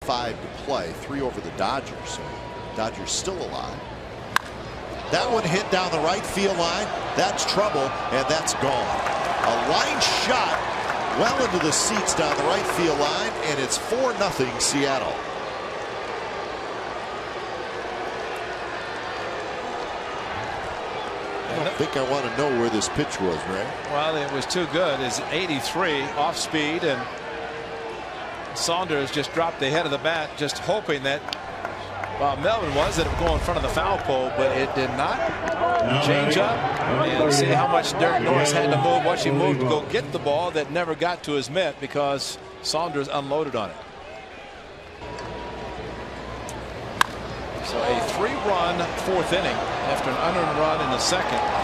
5 to play, 3 over the Dodgers. So Dodgers still alive. That one hit down the right field line. That's trouble, and that's gone. A line shot well into the seats down the right field line, and it's 4-0 Seattle. I don't think I want to know where this pitch was, Ray. Well, it was too good. It's 83 off speed, and Saunders just dropped the head of the bat, just hoping that Melvin was that it would go in front of the foul pole, but it did not. Change up and see how much Derek Norris had to move. Watch him move to go get the ball that never got to his mitt because Saunders unloaded on it. So a 3-run 4th inning after an unearned run in the 2nd.